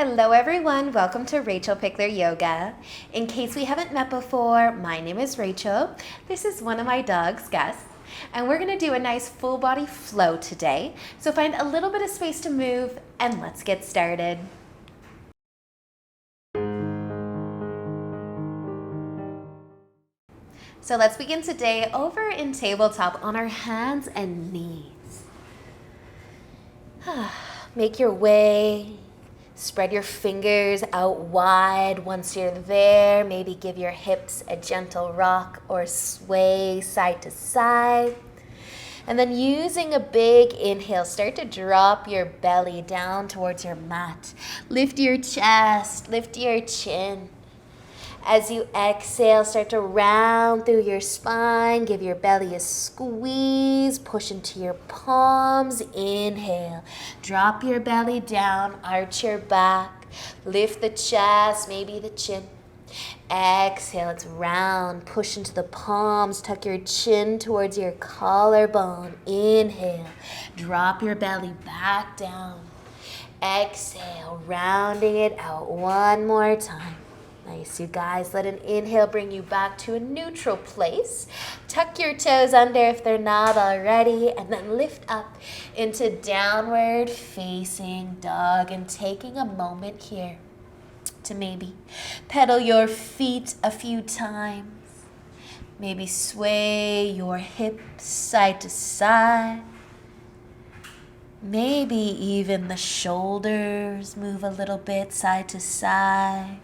Hello everyone, welcome to Rachel Pichler Yoga. In case we haven't met before, my name is Rachel. This is one of my dogs, Gus, and we're gonna do a nice full body flow today. So find a little bit of space to move and let's get started. So let's begin today over in tabletop on our hands and knees. Make your way. Spread your fingers out wide. Once you're there, maybe give your hips a gentle rock or sway side to side. And then using a big inhale, start to drop your belly down towards your mat. Lift your chest, lift your chin. As you exhale, start to round through your spine. Give your belly a squeeze. Push into your palms. Inhale. Drop your belly down. Arch your back. Lift the chest, maybe the chin. Exhale, it's round. Push into the palms. Tuck your chin towards your collarbone. Inhale. Drop your belly back down. Exhale, rounding it out one more time. Nice, you guys. Let an inhale bring you back to a neutral place. Tuck your toes under if they're not already, and then lift up into downward facing dog. And taking a moment here to maybe pedal your feet a few times. Maybe sway your hips side to side. Maybe even the shoulders move a little bit side to side.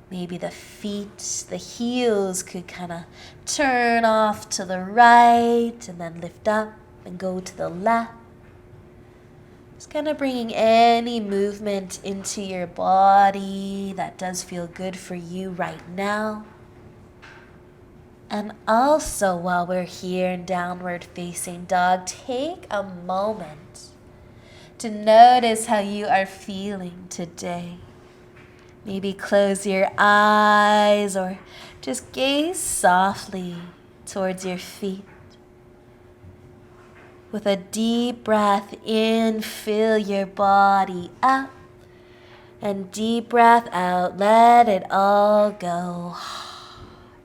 Maybe the feet, the heels could kind of turn off to the right and then lift up and go to the left. Just kind of bringing any movement into your body that does feel good for you right now. And also while we're here in downward facing dog, take a moment to notice how you are feeling today. Maybe close your eyes or just gaze softly towards your feet. With a deep breath in, fill your body up. And deep breath out, let it all go.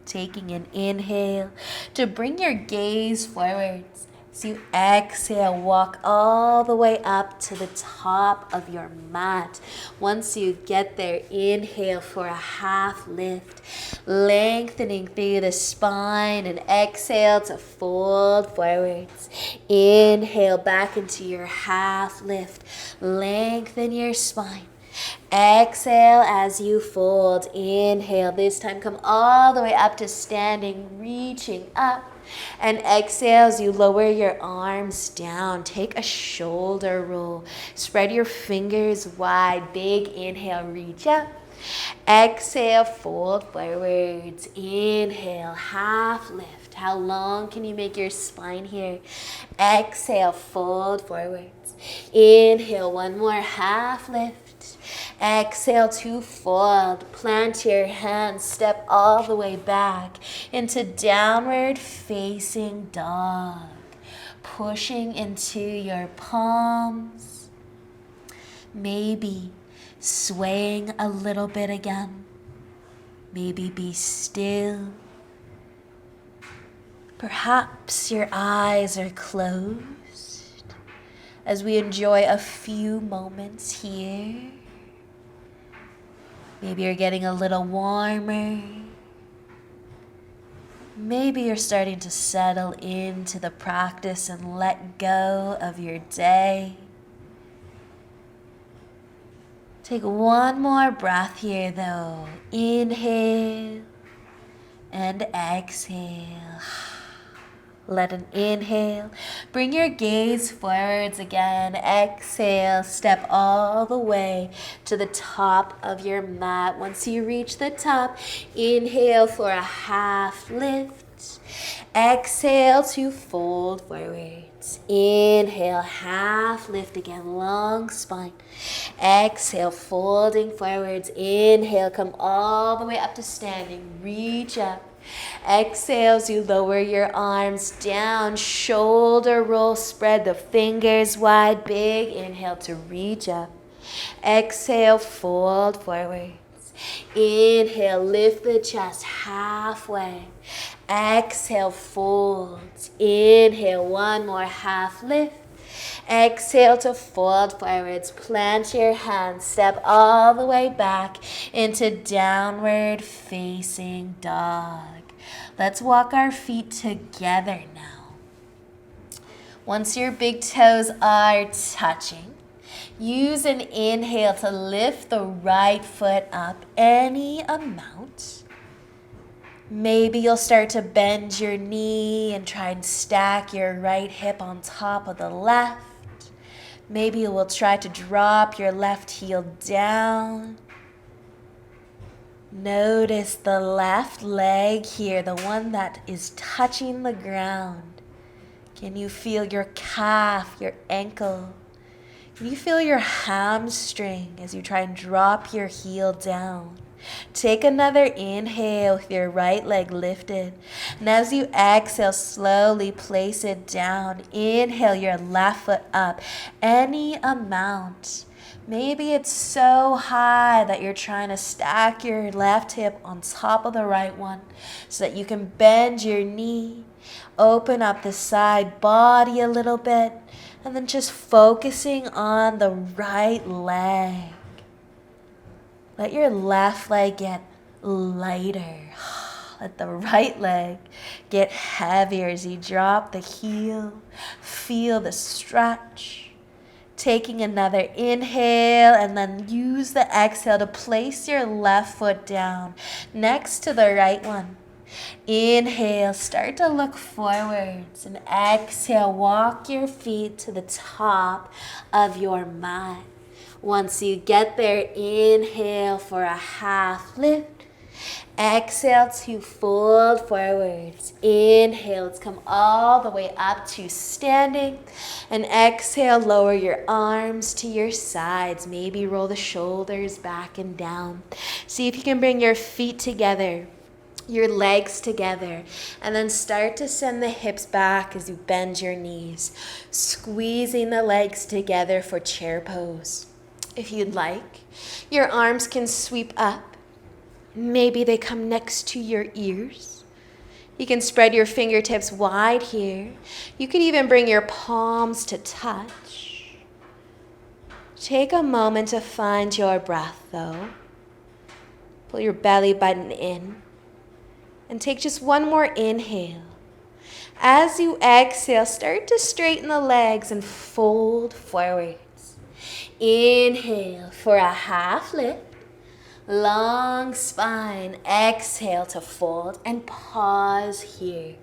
Taking an inhale to bring your gaze forwards. So you exhale, walk all the way up to the top of your mat. Once you get there, inhale for a half lift, lengthening through the spine, and exhale to fold forwards. Inhale back into your half lift, lengthen your spine. Exhale as you fold. Inhale, this time come all the way up to standing, reaching up. And exhale as you lower your arms down. Take a shoulder roll. Spread your fingers wide. Big inhale, reach up. Exhale, fold forwards. Inhale, half lift. How long can you make your spine here? Exhale, fold forwards. Inhale, one more half lift. Exhale to fold. Plant your hands. Step all the way back into downward facing dog. Pushing into your palms. Maybe swaying a little bit again. Maybe be still. Perhaps your eyes are closed as we enjoy a few moments here. Maybe you're getting a little warmer. Maybe you're starting to settle into the practice and let go of your day. Take one more breath here though. Inhale and exhale. Let an inhale. Bring your gaze forwards again. Exhale. Step all the way to the top of your mat. Once you reach the top, inhale for a half lift. Exhale to fold forwards. Inhale, half lift again, long spine. Exhale, folding forwards. Inhale, come all the way up to standing. Reach up. Exhale as you lower your arms down, shoulder roll, spread the fingers wide, big inhale to reach up. Exhale, fold forwards. Inhale, lift the chest halfway. Exhale, fold. Inhale, one more half lift. Exhale to fold forwards. Plant your hands. Step all the way back into downward facing dog. Let's walk our feet together now. Once your big toes are touching, use an inhale to lift the right foot up any amount. Maybe you'll start to bend your knee and try and stack your right hip on top of the left. Maybe you will try to drop your left heel down. Notice the left leg here, the one that is touching the ground. Can you feel your calf, your ankle? Can you feel your hamstring as you try and drop your heel down? Take another inhale with your right leg lifted. And as you exhale, slowly place it down. Inhale your left foot up any amount. Maybe it's so high that you're trying to stack your left hip on top of the right one so that you can bend your knee, open up the side body a little bit, and then just focusing on the right leg. Let your left leg get lighter. Let the right leg get heavier as you drop the heel. Feel the stretch. Taking another inhale and then use the exhale to place your left foot down next to the right one. Inhale, start to look forwards, and exhale, walk your feet to the top of your mat. Once you get there, inhale for a half lift. Exhale to fold forwards. Inhale, let's come all the way up to standing. And exhale, lower your arms to your sides. Maybe roll the shoulders back and down. See if you can bring your feet together, your legs together, and then start to send the hips back as you bend your knees, squeezing the legs together for chair pose. If you'd like, your arms can sweep up. Maybe they come next to your ears. You can spread your fingertips wide here. You can even bring your palms to touch. Take a moment to find your breath, though. Pull your belly button in. And take just one more inhale. As you exhale, start to straighten the legs and fold forwards. Inhale for a half lift. Long spine. Exhale to fold and pause here.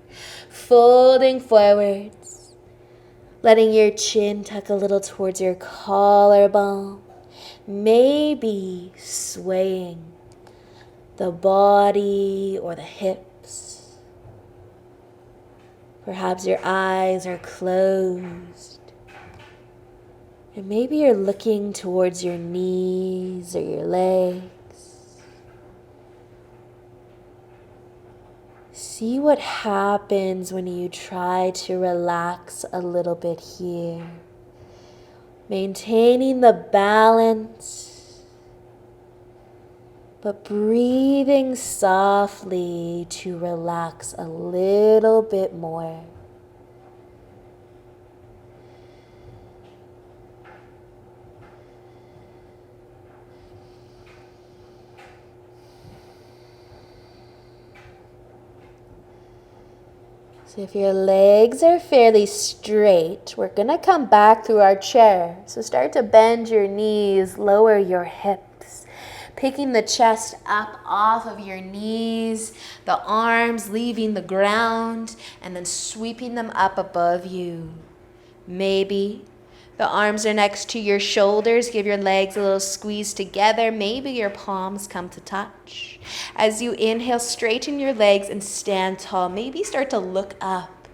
Folding forwards. Letting your chin tuck a little towards your collarbone. Maybe swaying the body or the hips. Perhaps your eyes are closed. And maybe you're looking towards your knees or your legs. See what happens when you try to relax a little bit here. Maintaining the balance, but breathing softly to relax a little bit more. So if your legs are fairly straight, we're going to come back through our chair. So start to bend your knees, lower your hips, picking the chest up off of your knees, the arms leaving the ground, and then sweeping them up above you. Maybe the arms are next to your shoulders. Give your legs a little squeeze together. Maybe your palms come to touch. As you inhale, straighten your legs and stand tall. Maybe start to look up.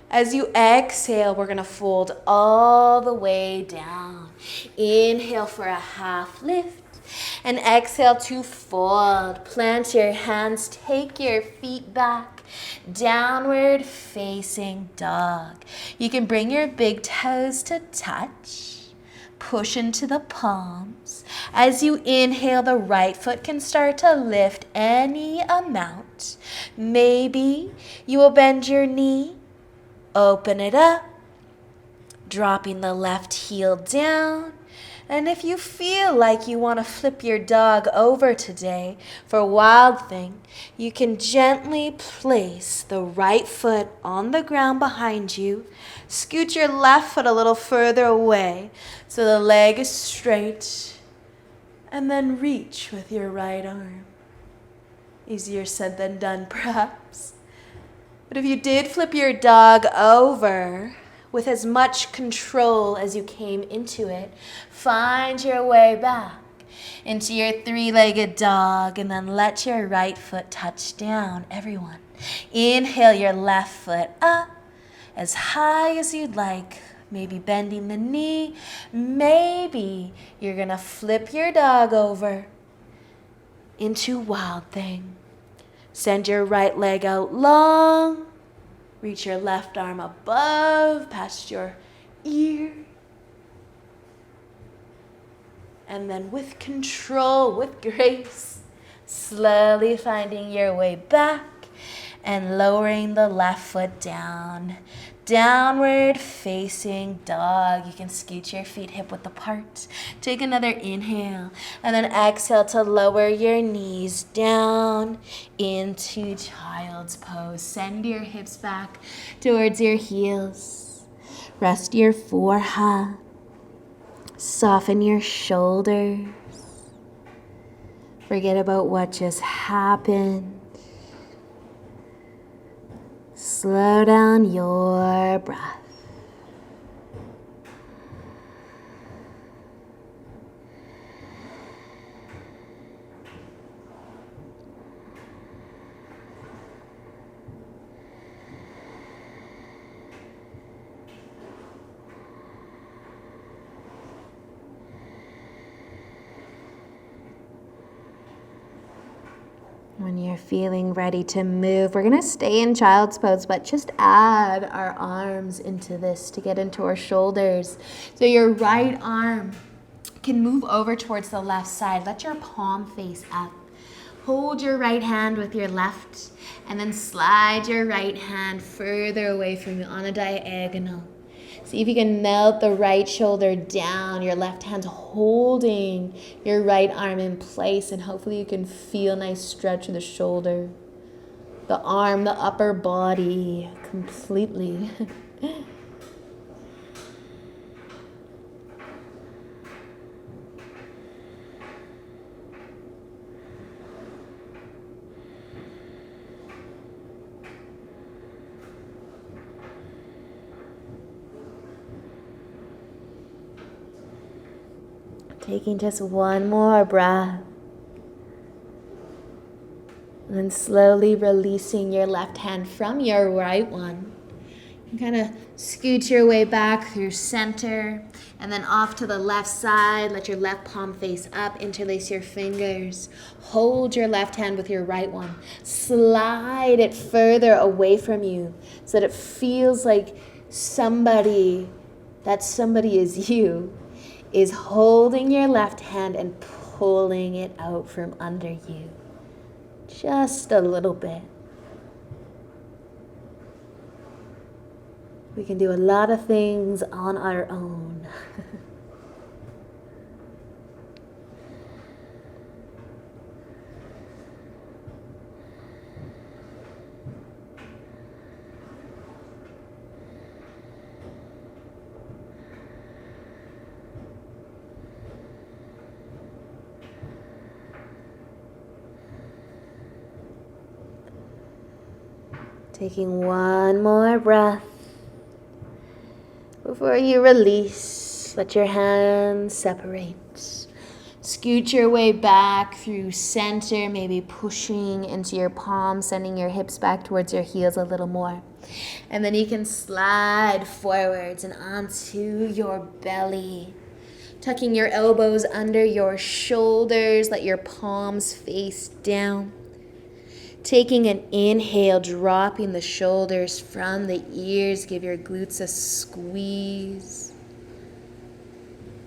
As you exhale, we're going to fold all the way down. Inhale for a half lift. And exhale to fold. Plant your hands. Take your feet back. Downward facing dog. You can bring your big toes to touch. push into the palms. As you inhale, the right foot can start to lift any amount. Maybe you will bend your knee, open it up, dropping the left heel down. And if you feel like you want to flip your dog over today for Wild Thing, you can gently place the right foot on the ground behind you. Scoot your left foot a little further away so the leg is straight. And then reach with your right arm. Easier said than done, perhaps. But if you did flip your dog over, with as much control as you came into it, find your way back into your three-legged dog, and then let your right foot touch down. Everyone, inhale your left foot up as high as you'd like, maybe bending the knee. Maybe you're gonna flip your dog over into Wild Thing. Send your right leg out long. Reach your left arm above, past your ear. And then with control, with grace, slowly finding your way back and lowering the left foot down. Downward facing dog. You can scoot your feet hip width apart. Take another inhale and then exhale to lower your knees down into child's pose. Send your hips back towards your heels. Rest your forehead. Soften your shoulders. Forget about what just happened. Slow down your breath. When you're feeling ready to move, we're going to stay in child's pose, but just add our arms into this to get into our shoulders. So your right arm can move over towards the left side. Let your palm face up. Hold your right hand with your left, and then slide your right hand further away from you on a diagonal. See if you can melt the right shoulder down, your left hand holding your right arm in place, and hopefully you can feel a nice stretch of the shoulder, the arm, the upper body completely. Taking just one more breath. And then slowly releasing your left hand from your right one. You kind of scoot your way back through center and then off to the left side. Let your left palm face up. Interlace your fingers. Hold your left hand with your right one. Slide it further away from you so that it feels like somebody is you, is holding your left hand and pulling it out from under you. Just a little bit. We can do a lot of things on our own. Taking one more breath before you release. Let your hands separate. Scoot your way back through center, maybe pushing into your palms, sending your hips back towards your heels a little more. And then you can slide forwards and onto your belly. Tucking your elbows under your shoulders, let your palms face down. Taking an inhale, dropping the shoulders from the ears. Give your glutes a squeeze.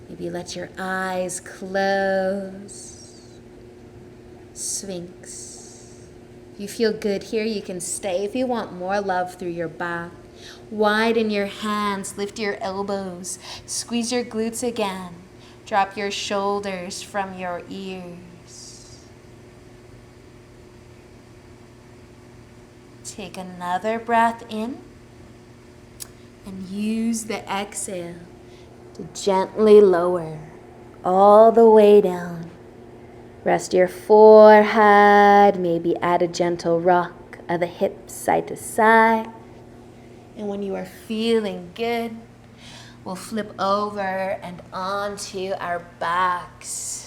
Maybe let your eyes close. Sphinx. If you feel good here, you can stay. If you want more love through your back, widen your hands, lift your elbows, squeeze your glutes again. Drop your shoulders from your ears. Take another breath in and use the exhale to gently lower all the way down. Rest your forehead, maybe add a gentle rock of the hips side to side. And when you are feeling good, we'll flip over and onto our backs.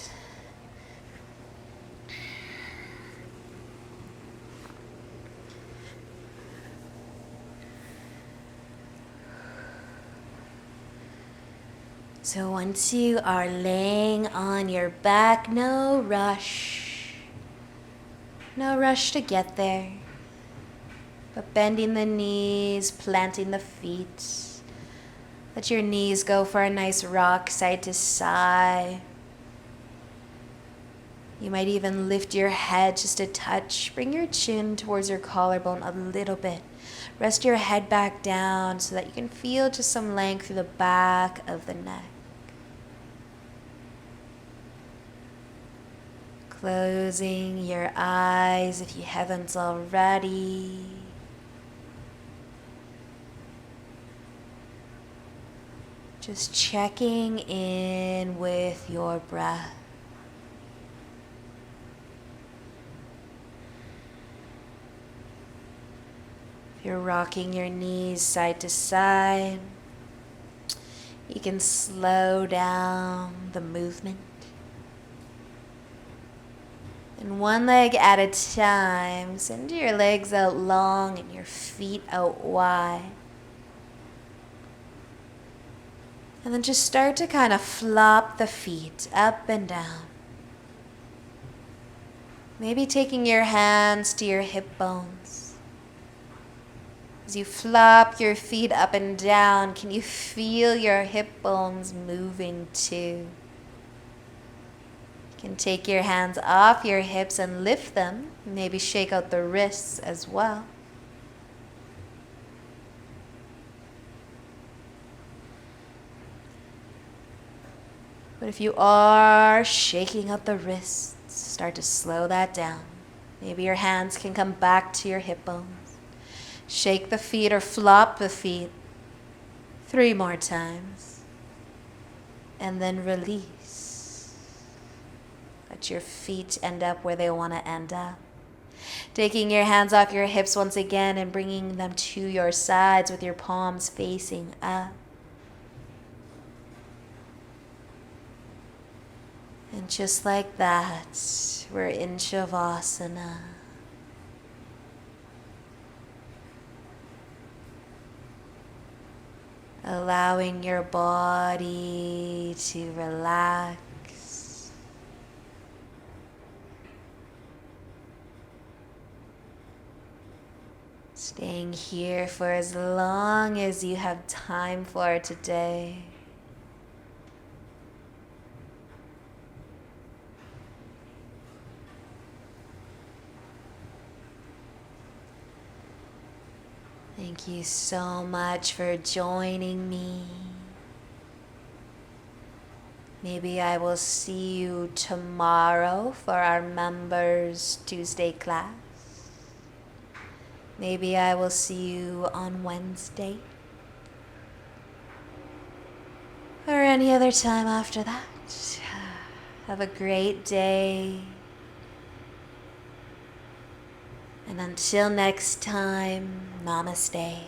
So once you are laying on your back, no rush. No rush to get there. But bending the knees, planting the feet. Let your knees go for a nice rock side to side. You might even lift your head just a touch. Bring your chin towards your collarbone a little bit. Rest your head back down so that you can feel just some length through the back of the neck. Closing your eyes if you haven't already. Just checking in with your breath. If you're rocking your knees side to side, you can slow down the movement. And one leg at a time, send your legs out long and your feet out wide. And then just start to kind of flop the feet up and down. Maybe taking your hands to your hip bones. As you flop your feet up and down, can you feel your hip bones moving too? You can take your hands off your hips and lift them. Maybe shake out the wrists as well. But if you are shaking out the wrists, start to slow that down. Maybe your hands can come back to your hip bones. Shake the feet or flop the feet 3 more times. And then release. Let your feet end up where they want to end up. Taking your hands off your hips once again and bringing them to your sides with your palms facing up. And just like that, we're in Shavasana. Allowing your body to relax. Staying here for as long as you have time for today. Thank you so much for joining me. Maybe I will see you tomorrow for our Members Tuesday class. Maybe I will see you on Wednesday. Or any other time after that. Have a great day. And until next time, namaste.